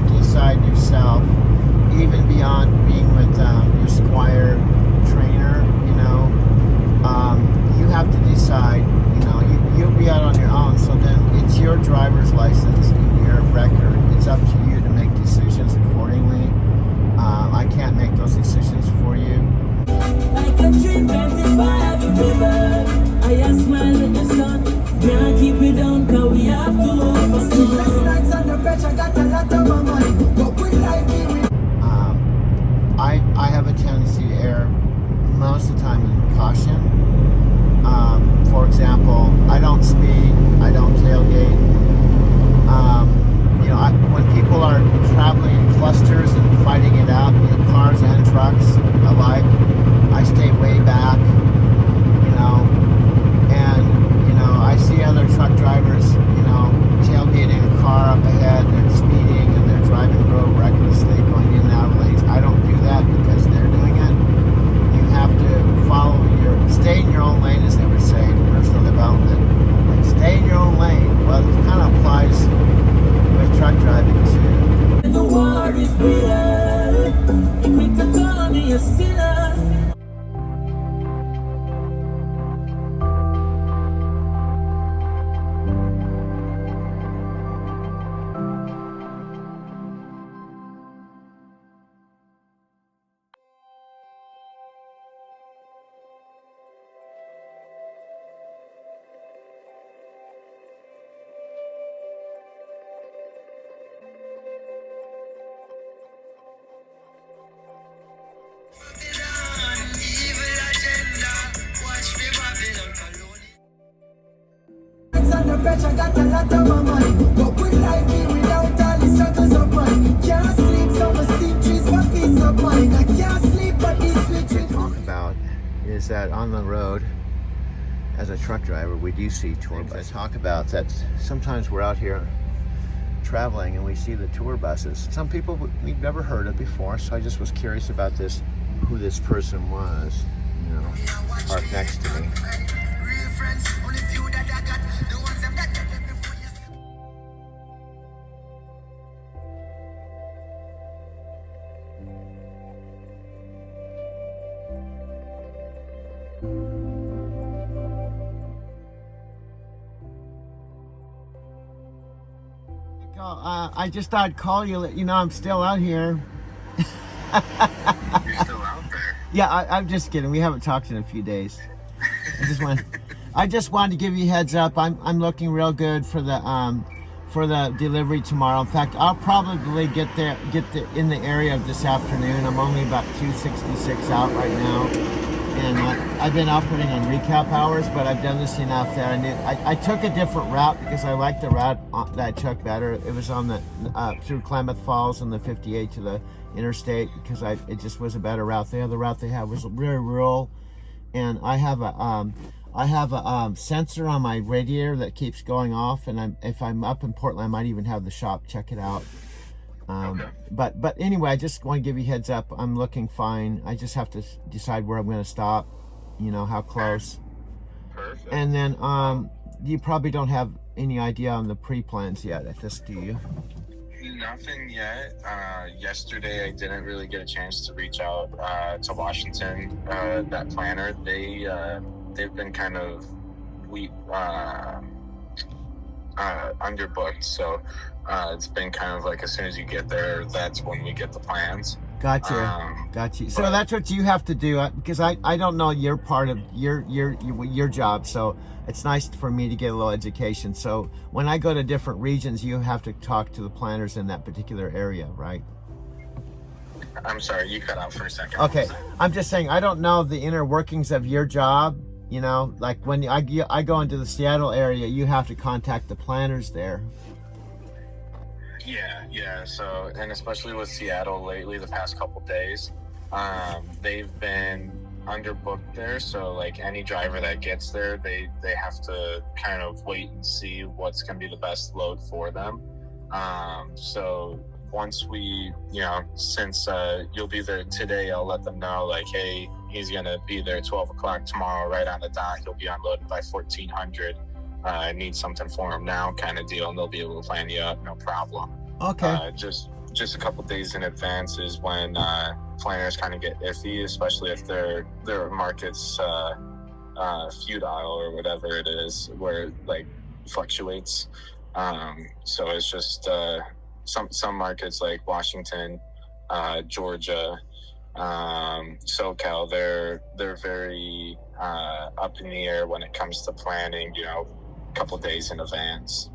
have to decide yourself, even beyond being with your Squire trainer. You have to decide. You'll be out on your own. So then it's your driver's license and your record. It's up to you to make decisions accordingly. I can't make those decisions for you. Like a dream planted by the river, I just smile at the sun. Can't keep it down, cause we have to oversee. Last nights under pressure, got a lot of my money. But with life, I have a tendency to err most of the time in caution. For example, I don't speed, I don't tailgate. When people are traveling in clusters and fighting it out, cars and trucks alike, I stay way back, and I see other truck drivers, tailgating a car up ahead, they're speeding and they're driving the road recklessly, going in and out of lanes. I don't do that because they're doing it. You have to stay in your own lane, as they would say in personal development. Like, stay in your own lane. Well, it kind of applies with truck driving too. the war is real. Quick to call me a sinner. Under pressure, got a lot of my money. But with life here without all the struggles of money. Can't sleep, so my sleep trees for peace of mind. I can't sleep, but these sweet dreams. Talk about is that on the road, as a truck driver, we do see tour buses. I talk about that sometimes we're out here traveling and we see the tour buses. Some people we've never heard of before, so I just was curious about who this person was, parked next to me. I just thought I'd call you, let you know I'm still out here. You're still out there? Yeah, I'm just kidding. We haven't talked in a few days. I just wanted to give you a heads up. I'm looking real good for the delivery tomorrow. In fact, I'll probably get in the area this afternoon. I'm only about 266 out right now, and I've been operating on recap hours, but I've done this enough that I took a different route because I liked the route that I took better. It was on the through Klamath Falls and the 58 to the interstate because it just was a better route. The other route they had was very rural, and I have a sensor on my radiator that keeps going off, and if I'm up in Portland, I might even have the shop check it out. Okay. But anyway, I just want to give you a heads up. I'm looking fine. I just have to decide where I'm going to stop, how close. Perfect. And then you probably don't have any idea on the pre-plans yet at this, do you? Nothing yet. Yesterday, I didn't really get a chance to reach out to Washington, that planner. They've been kind of underbooked, so it's been kind of like as soon as you get there, that's when we get the plans. Gotcha. So that's what you have to do, because I don't know your part of your job, so it's nice for me to get a little education. So when I go to different regions, you have to talk to the planners in that particular area, right? I'm sorry, you cut out for a second. Okay, I'm just saying I don't know the inner workings of your job. Like when I go into the Seattle area, you have to contact the planners there. Yeah. So, and especially with Seattle lately, the past couple days, they've been underbooked there. So, like any driver that gets there, they have to kind of wait and see what's going to be the best load for them. So once we, since you'll be there today, I'll let them know, like, hey, he's going to be there 12 o'clock tomorrow, right on the dot. He'll be unloaded by 1400. I need something for him now kind of deal, and they'll be able to plan you up, no problem. Okay. Just just a couple days in advance is when planners kind of get iffy, especially if their market's feudal or whatever it is, where it like fluctuates. So it's just some markets like Washington, Georgia, SoCal, they're very up in the air when it comes to planning, you know, a couple days in advance.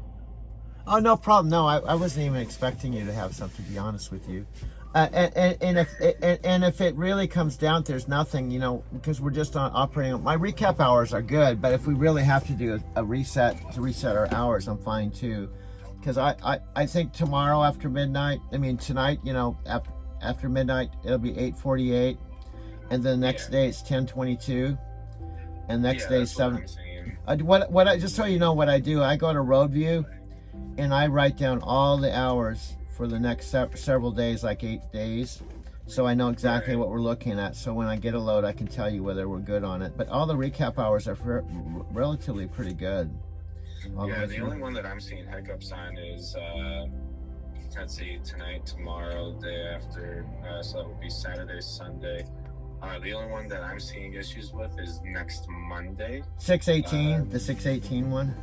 Oh, no problem. No, I wasn't even expecting you to have something, to be honest with you. And if it really comes down, there's nothing, you know, because we're just on operating. My recap hours are good, but if we really have to do a reset to reset our hours, I'm fine too. Because I think tomorrow after midnight, I mean tonight, you know, after midnight it'll be 8:48, and then the next day it's 10:22, and next day is 7. What I just so you know what I do, I go to Roadview, and I write down all the hours for the next several days, like 8 days, so I know exactly what we're looking at. So when I get a load, I can tell you whether we're good on it. But all the recap hours are relatively pretty good. Yeah, the only one that I'm seeing hiccups on is, let's see, tonight, tomorrow, day after, so that would be Saturday, Sunday. The only one that I'm seeing issues with is next Monday. 618, the 618 one.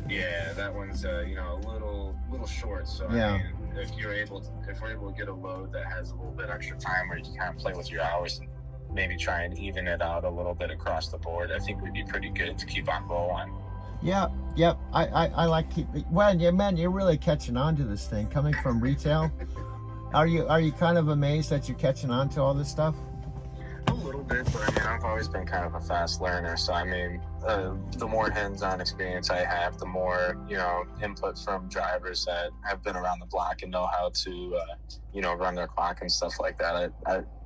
Yeah, that one's you know, a little short. So yeah. I mean, if we're able to get a load that has a little bit extra time where you can kind of play with your hours and maybe try and even it out a little bit across the board, I think we'd be pretty good to keep on rolling. Yeah, yep. I like keeping. Well, yeah, man, you're really catching on to this thing. Coming from retail, are you kind of amazed that you're catching on to all this stuff? A little bit, but I mean, I've always been kind of a fast learner. So I mean, the more hands-on experience I have, the more, you know, input from drivers that have been around the block and know how to, you know, run their clock and stuff like that.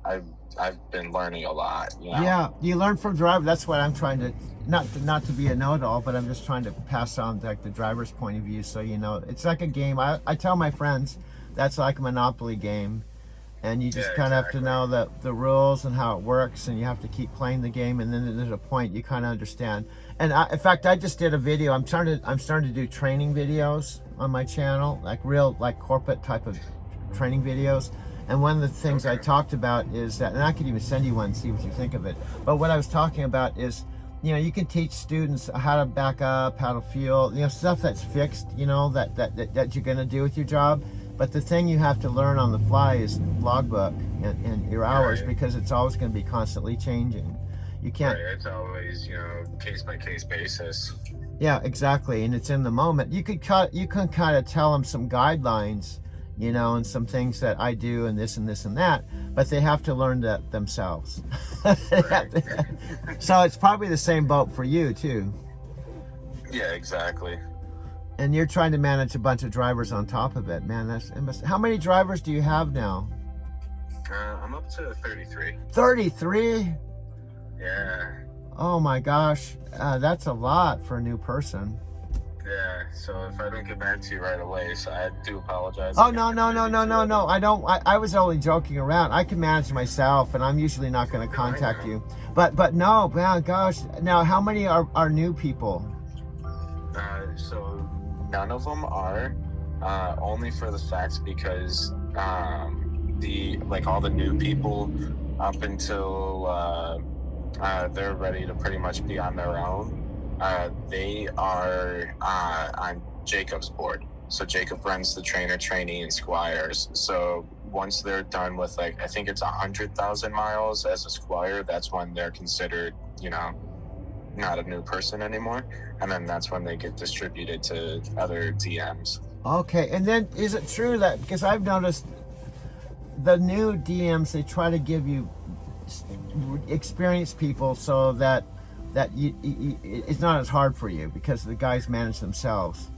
I've been learning a lot. You know? Yeah, you learn from drivers. That's what I'm trying to, not to be a know-it-all, but I'm just trying to pass on like the driver's point of view. So you know, it's like a game. I tell my friends that's like a Monopoly game. And you just kind of have to know the rules and how it works, and you have to keep playing the game. And then there's a point you kind of understand. And in fact, I just did a video. I'm starting to do training videos on my channel, like real, like corporate type of training videos. And one of the things I talked about is that, and I could even send you one and see what you think of it. But what I was talking about is, you know, you can teach students how to back up, how to fuel, you know, stuff that's fixed, you know, that you're going to do with your job. But the thing you have to learn on the fly is logbook and your hours, because it's always going to be constantly changing. You can't. Right, it's always, you know, case by case basis. Yeah, exactly, and it's in the moment. You can kind of tell them some guidelines, you know, and some things that I do and this and this and that, but they have to learn that themselves. So it's probably the same boat for you too. Yeah, exactly. And you're trying to manage a bunch of drivers on top of it, man. How many drivers do you have now? I'm up to 33. 33? Yeah. Oh my gosh, that's a lot for a new person. Yeah. So if I don't get back to you right away, so I do apologize. Oh no. I don't. I was only joking around. I can manage myself, and I'm usually not going to contact you. But no, man, gosh. Now, how many are new people? So none of them are, only for the fact because all the new people up until they're ready to pretty much be on their own, they are on Jacob's board. So Jacob runs the trainer, trainee, and squires. So once they're done with, like, I think it's 100,000 miles as a squire, that's when they're considered, you know, not a new person anymore, and then that's when they get distributed to other DMs. Okay, and then is it true that, because I've noticed the new DMs, they try to give you experienced people so that it's not as hard for you because the guys manage themselves?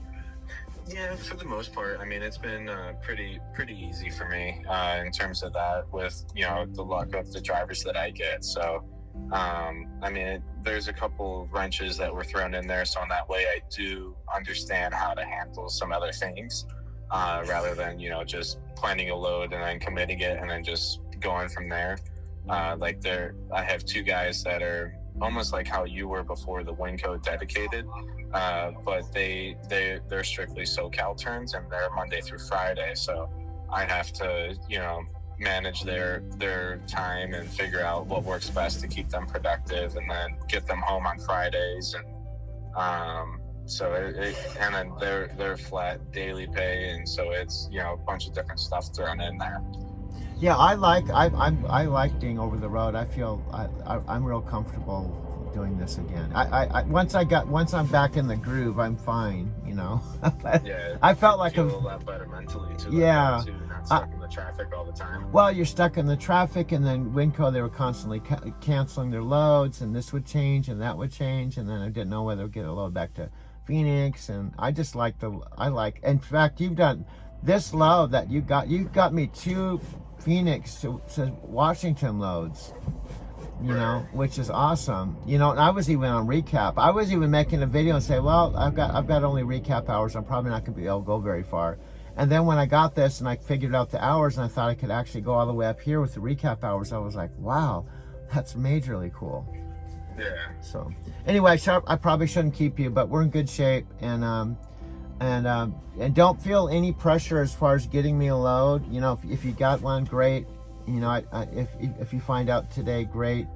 Yeah, for the most part. I mean, it's been pretty easy for me in terms of that, with, you know, the luck of the drivers that I get. So I mean, there's a couple wrenches that were thrown in there, so in that way I do understand how to handle some other things, rather than, you know, just planning a load and then committing it and then just going from there. I have two guys that are almost like how you were before the Winco dedicated, but they're strictly SoCal turns, and they're Monday through Friday. So I have to, manage their time and figure out what works best to keep them productive, and then get them home on Fridays. And so and then they're flat daily pay, and so it's a bunch of different stuff thrown in there. Yeah, I like being over the road. I feel I'm real comfortable doing this again. Once I'm back in the groove, I'm fine. Yeah, I felt like a lot better mentally too. Yeah, too, not stuck in the traffic all the time. Well, you're stuck in the traffic, and then Winco, they were constantly canceling their loads, and this would change and that would change, and then I didn't know whether to get a load back to Phoenix. And I just in fact, you've done this load that you got me 2 Phoenix to Washington loads, which is awesome. And I was even on recap. I was even making a video and say, well, I've got only recap hours. I'm probably not gonna be able to go very far. And then when I got this and I figured out the hours, and I thought I could actually go all the way up here with the recap hours, I was like, wow, that's majorly cool. Yeah. So anyway, Sharp, I probably shouldn't keep you, but we're in good shape, and don't feel any pressure as far as getting me a load. If you got one, great. If you find out today, great.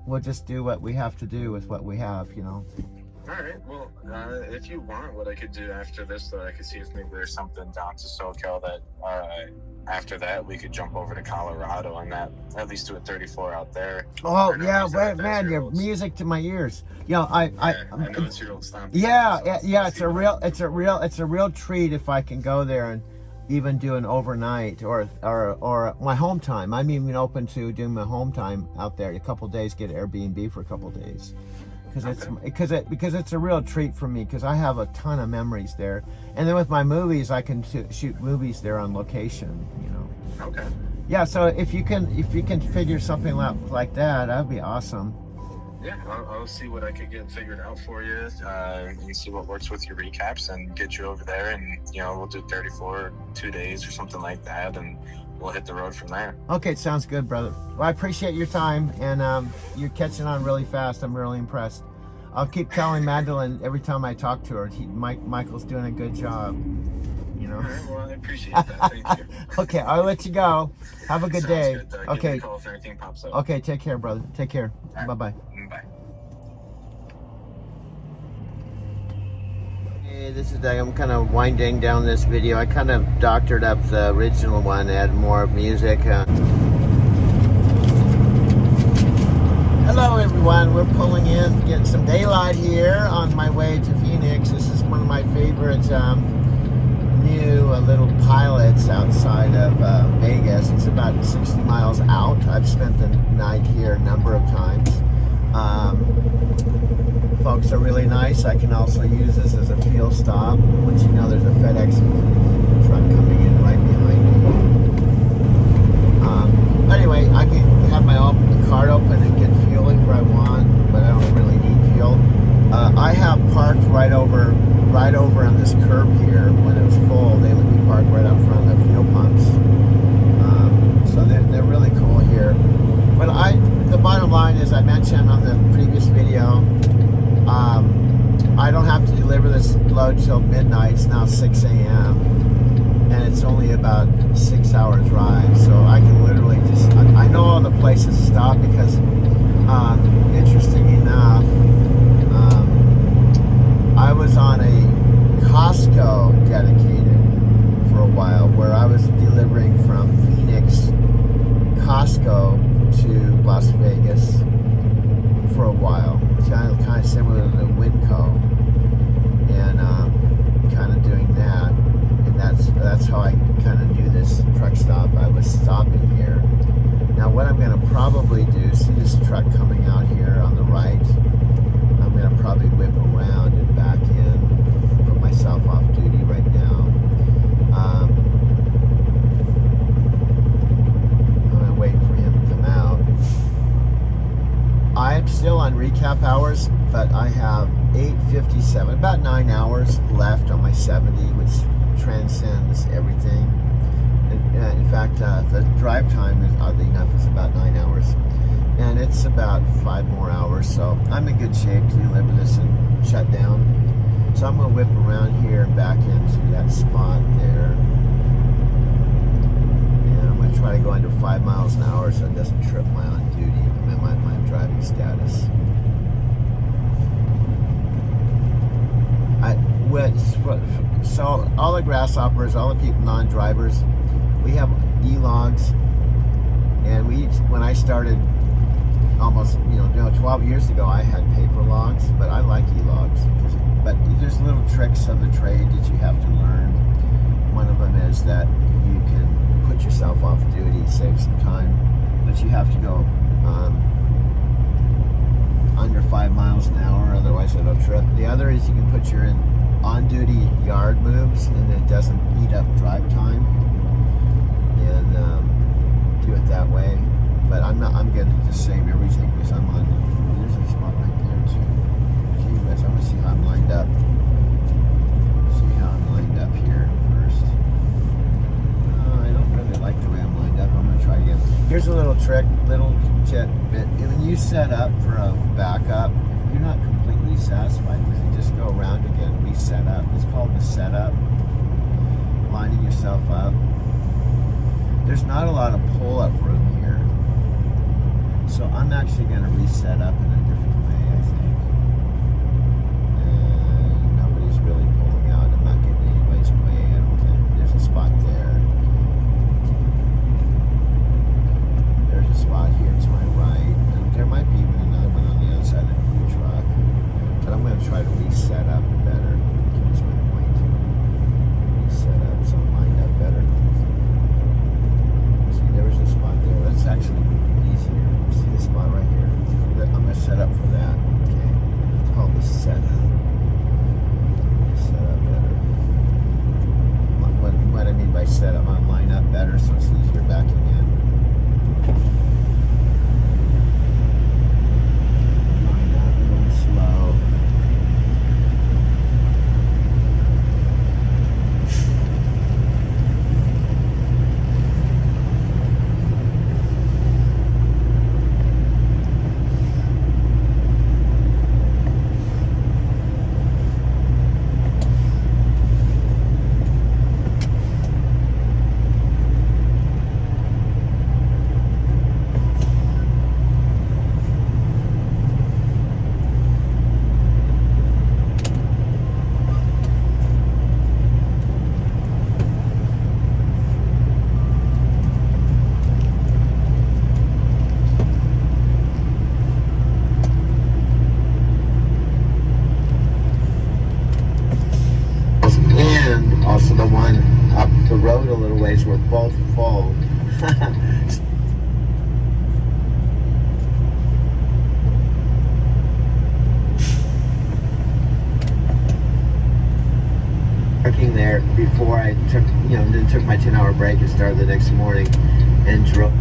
We'll just do what we have to do with what we have. All right. Well, if you want, what I could do after this, though, I could see if maybe there's something down to SoCal that after that we could jump over to Colorado and at least do a 34 out there. Oh yeah, man, your music to my ears. I know it's your old style. Yeah. It's a real treat if I can go there and even do an overnight or my home time. I'm even open to doing my home time out there. A couple days, get Airbnb for a couple days. Because it's a real treat for me, because I have a ton of memories there, and then with my movies I can shoot movies there on location. Okay. Yeah, so if you can figure something out like that'd be awesome. Yeah, I'll see what I could get figured out for you, and see what works with your recaps, and get you over there, and we'll do 34 2 days or something like that, and we'll hit the road from there. Okay, sounds good, brother. Well, I appreciate your time, and you're catching on really fast. I'm really impressed. I'll keep telling Madeline every time I talk to her, Michael's doing a good job. All right, well, I appreciate that. Thank you. Okay, I'll let you go. Have a good Sounds day. Good. Okay. Give me a call if anything pops up. Okay, take care, brother. Take care. Right. Bye-bye. Bye. Hey, this is Doug. I'm kind of winding down this video. I kind of doctored up the original one, added more music. Hello everyone, we're pulling in, getting some daylight here on my way to Phoenix. This is one of my favorite new little pilots outside of Vegas. It's about 60 miles out. I've spent the night here a number of times. Folks are really nice. I can also use this as a fuel stop. Once you know there's a FedEx truck coming in right behind me. Anyway, I can have my card open and get fuel if I want, but I don't really need fuel. I have parked right over on this curb here. When it was full, they let me park right up front of the fuel pumps. So they're really cool here. But the bottom line is, I mentioned on the previous video, I don't have to deliver this load till midnight. It's now 6 a.m. and it's only about 6 hour drive, so I can literally I know all the places to stop, because interesting enough, I was on a Costco dedicated for a while, where I was delivering from Phoenix Costco to Las Vegas for a while. Kind of similar to Winco, and kind of doing that, and that's how I kind of knew this truck stop. I was stopping here. Now what I'm going to probably do, see this truck coming out here on the right, I'm going to probably whip around and back in, put myself off duty right now. I'm going to wait for him to come out. I'm still on recap hours, but I have 8:57, about 9 hours left on my 70, which transcends everything. In fact, the drive time is, oddly enough, is about 9 hours, and it's about 5 more hours, so I'm in good shape to deliver this and shut down. So I'm going to whip around here and back into that spot there. 5 miles an hour so it doesn't trip my on duty, my driving status. So all the grasshoppers, all the people, non-drivers, we have e-logs, and when I started almost 12 years ago, I had paper logs, but I like e-logs but there's little tricks of the trade that you have to learn. One of them is that you can put yourself off duty, save some time, but you have to go under 5 miles an hour, otherwise it'll trip. The other is you can put your on-duty yard moves, and it doesn't eat up drive time, and do it that way. But I'm going to just save everything because I'm on. There's a spot right there too. Gee whiz, I want to see how I'm lined up. See how I'm lined up here first. I don't really like the way I'm lined up. I'm going to try again. Here's a little trick, little tip. When you set up for a backup, if you're not completely satisfied with it, just go around again, reset up. It's called the setup. Lining yourself up. There's not a lot of pull-up room here, so I'm actually going to reset up in a different way, I think. And nobody's really pulling out. I'm not getting anybody's way. I don't think. There's a spot there. There's a spot here to my right. And there might be even another one on the other side of the truck. But I'm going to try to reset up better. That's my point. Reset up so I'm lined up better. See, there was a spot there. That's actually easier. See the spot right here? I'm going to set up for that. Okay. It's called the setup. Set up better. What I mean by setup, I'm line up better so it's easier backing in. Line up, going slow. Also the one up the road a little ways were both full. Parking there before I took my 10-hour break and started the next morning and drove.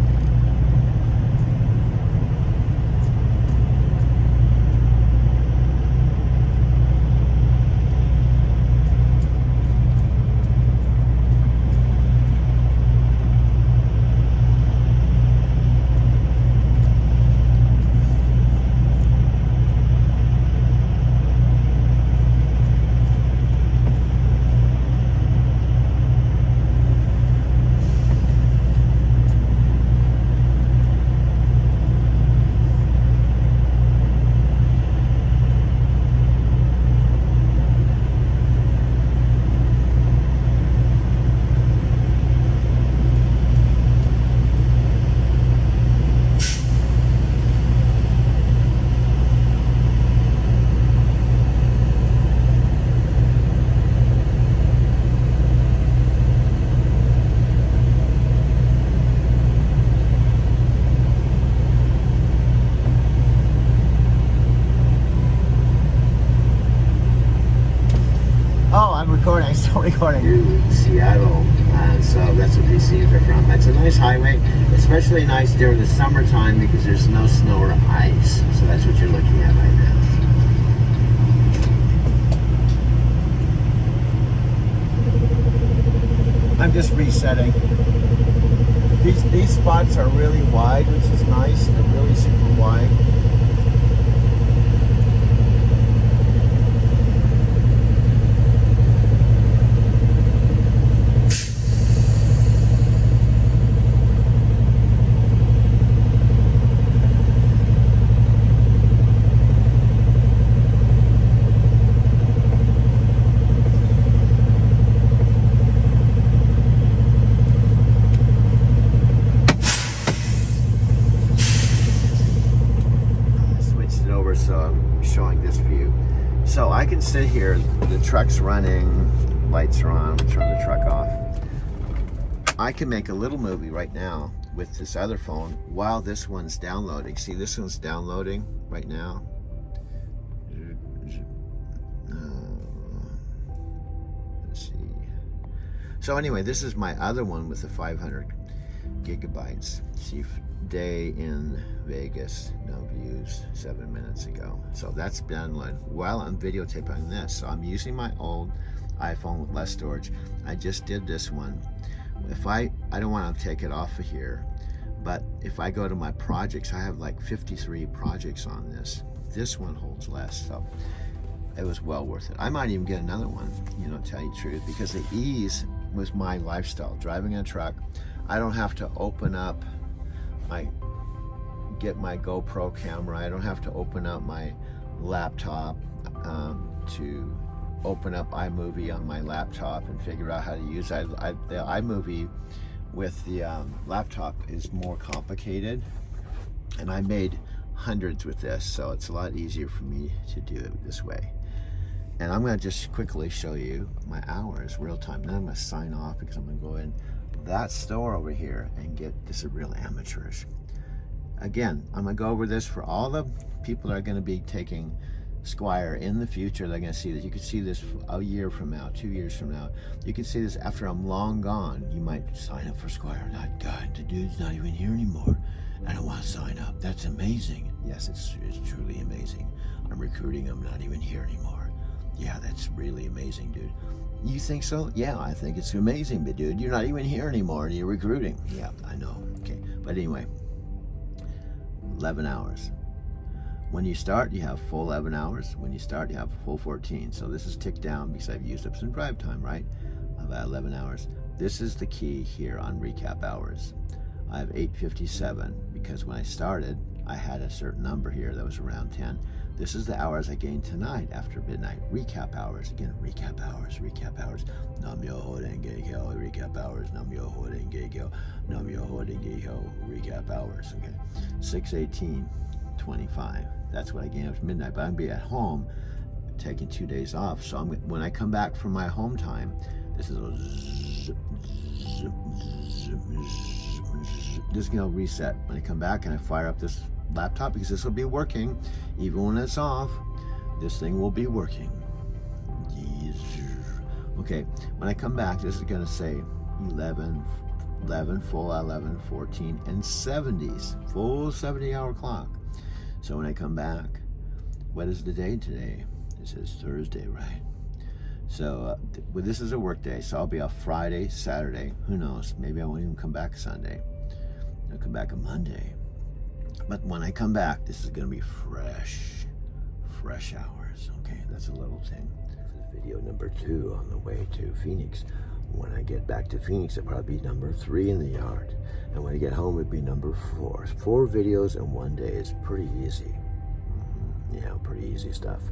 Recording, I'm still recording. To Seattle, so that's what these scenes are from. It's a nice highway, especially nice during the summertime because there's no snow or ice. So that's what you're looking at right now. I'm just resetting. These spots are really wide, which is nice. They're really super wide. I can sit here, the truck's running, lights are on, I'm turn the truck off. I can make a little movie right now with this other phone while this one's downloading. See, this one's downloading right now. Let's see. So anyway, this is my other one with the 500 gigabytes. See, day in Vegas, no views, 7 minutes ago. So that's downloaded while I'm videotaping this. So I'm using my old iPhone with less storage. I just did this one. If I don't want to take it off of here, but if I go to my projects, I have like 53 projects on this. This one holds less, so it was well worth it. I might even get another one, you know, tell you the truth, because the ease was my lifestyle. Driving a truck, I don't have to open up get my GoPro camera. I don't have to open up my laptop to open up iMovie on my laptop and figure out how to use it. The iMovie with the laptop is more complicated, and I made hundreds with this, so it's a lot easier for me to do it this way. And I'm going to just quickly show you my hours real time. Then I'm going to sign off because I'm going to go in that store over here and get this is real amateurish. Again, I'm going to go over this for all the people that are going to be taking Squire in the future. They're going to see this. You can see this a year from now, 2 years from now. You can see this after I'm long gone. You might sign up for Squire. Not God, the dude's not even here anymore. I don't want to sign up. That's amazing. Yes, it's truly amazing. I'm recruiting. I'm not even here anymore. Yeah, that's really amazing, dude. You think so? Yeah, I think it's amazing, but dude, you're not even here anymore and you're recruiting. Yeah, I know. Okay, but anyway, 11 hours. When you start, you have full 11 hours. When you start, you have full 14. So this is ticked down because I've used up some drive time, right? About 11 hours. This is the key here on recap hours. I have 857 because when I started, I had a certain number here that was around 10. This is the hours I gained tonight after midnight. Recap hours. Again, recap hours, recap hours. Nam Myoho Renge Kyo, recap hours. Nam Myoho Renge Kyo, Nam Myoho Renge Kyo, recap hours. Okay, 6:18:25. That's what I gained after midnight. But I'm gonna be at home, taking 2 days off. So when I come back from my home time, this is a this is gonna reset. When I come back and I fire up this laptop, because this will be working even when it's off, this thing will be working. Okay, when I come back, this is going to say 11, full 11, 14, and 70s, full 70-hour clock. So when I come back, what is the day today? This is Thursday, right? So well, this is a work day, so I'll be off Friday, Saturday, who knows, maybe I won't even come back Sunday. I'll come back on Monday. But when I come back, this is going to be fresh hours. Okay, that's a little thing. This is video number 2 on the way to Phoenix. When I get back to Phoenix, it'll probably be number 3 in the yard. And when I get home, it'll be number 4. 4 videos in one day is pretty easy. Yeah, pretty easy stuff.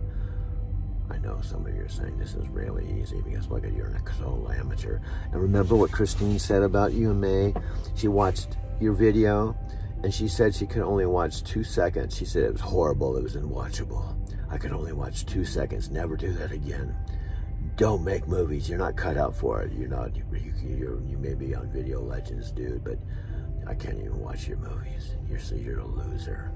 I know some of you are saying this is really easy because look at you're a total amateur. And remember what Christine said about you and May? She watched your video and she said she could only watch 2 seconds. She said it was horrible, it was unwatchable. I could only watch 2 seconds, never do that again. Don't make movies, you're not cut out for it. You're not, you may be on Video Legends, dude, but I can't even watch your movies. You're a loser.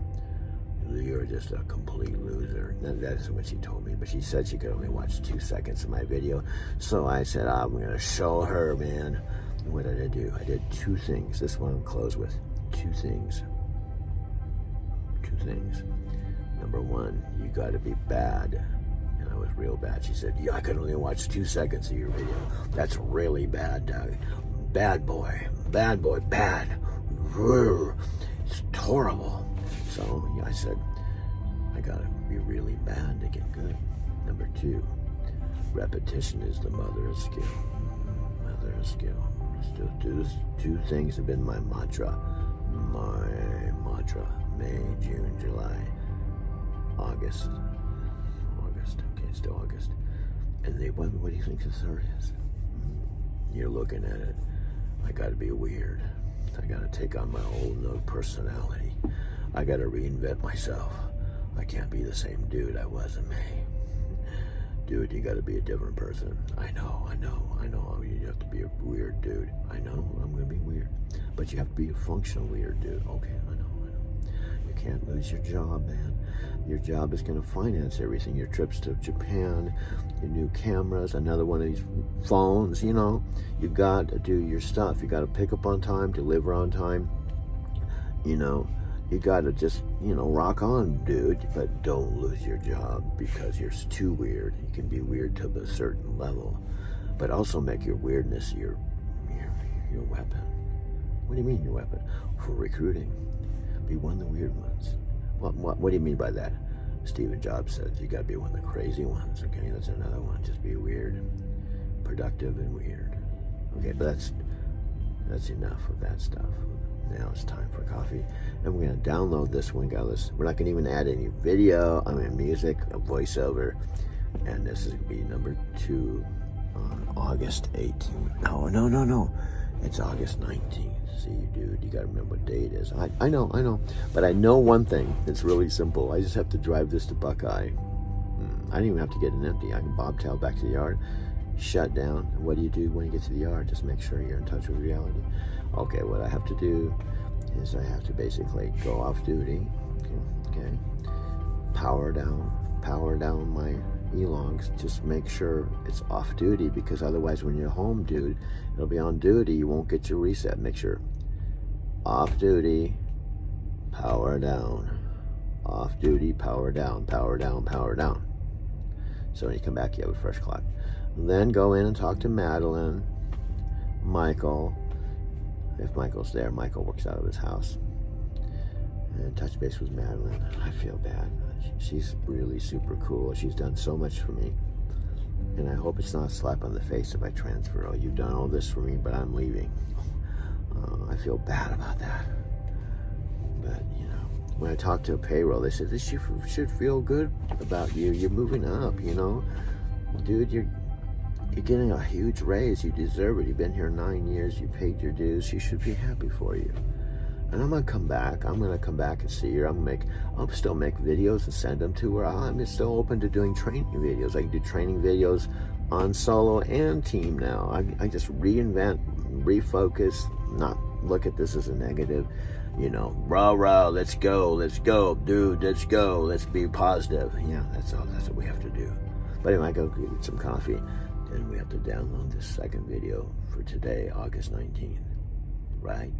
You're just a complete loser. That is what she told me, but she said she could only watch 2 seconds of my video. So I said, I'm gonna show her, man. And what did I do? I did 2 things. This one I'll close with. 2 things. 2 things. Number 1, you gotta be bad. And I was real bad. She said, yeah, I could only watch 2 seconds of your video. That's really bad, Doug. Bad boy. Bad boy. Bad. It's horrible. So yeah, I said, I gotta be really bad to get good. Number 2, repetition is the mother of skill. Mother of skill. Still, 2 things have been my mantra. My mantra. May, June, July, August. Okay, still August. And what do you think the 3rd is? You're looking at it. I gotta be weird. I gotta take on my old no personality. I gotta reinvent myself. I can't be the same dude I was in May. Dude, you gotta be a different person. I know. You have to be a weird dude. I know, I'm gonna be weird. But you have to be a functional weird dude. Okay, I know. You can't lose your job, man. Your job is gonna finance everything. Your trips to Japan, your new cameras, another one of these phones, you know. You got to do your stuff. You gotta pick up on time, deliver on time. You know, you gotta just, rock on, dude. But don't lose your job because you're too weird. You can be weird to a certain level, but also make your weirdness your weapon. What do you mean your weapon? For recruiting. Be one of the weird ones. What do you mean by that? Stephen Jobs says you gotta be one of the crazy ones. Okay, that's another one. Just be weird, productive, and weird. Okay, but that's enough of that stuff. Now it's time for coffee, and we're gonna download this one, guys. We're not gonna even add any video. Music, a voiceover, and this is gonna be number 2 on August 18th. No. It's August 19th. See, dude, you gotta remember what day it is. I know. But I know one thing. It's really simple. I just have to drive this to Buckeye. I don't even have to get it empty. I can bobtail back to the yard, shut down. What do you do when you get to the yard? Just make sure you're in touch with reality. Okay, what I have to do is I have to basically go off duty. Okay. Power down my E-Longs. Just make sure it's off duty, because otherwise when you're home, dude, it'll be on duty. You won't get your reset. Make sure off duty, power down. Off duty, power down. So when you come back, you have a fresh clock. Then go in and talk to Madeline, Michael. If Michael's there, Michael works out of his house. And touch base with Madeline. I feel bad. She's really super cool. She's done so much for me. And I hope it's not a slap on the face if I transfer. Oh, you've done all this for me, but I'm leaving. I feel bad about that. But, when I talked to a payroll, they said, this should feel good about you. You're moving up, Dude, you're getting a huge raise. You deserve it. You've been here 9 years. You paid your dues. She should be happy for you. And I'm gonna come back. I'm gonna come back and see her. I'll still make videos and send them to her. I'm still open to doing training videos. I can do training videos on solo and team now. I just reinvent, refocus, not look at this as a negative. Rah, let's go, dude, let's go, let's be positive. Yeah, that's what we have to do. But anyway, I go get some coffee, and we have to download this second video for today, August 19th. Right.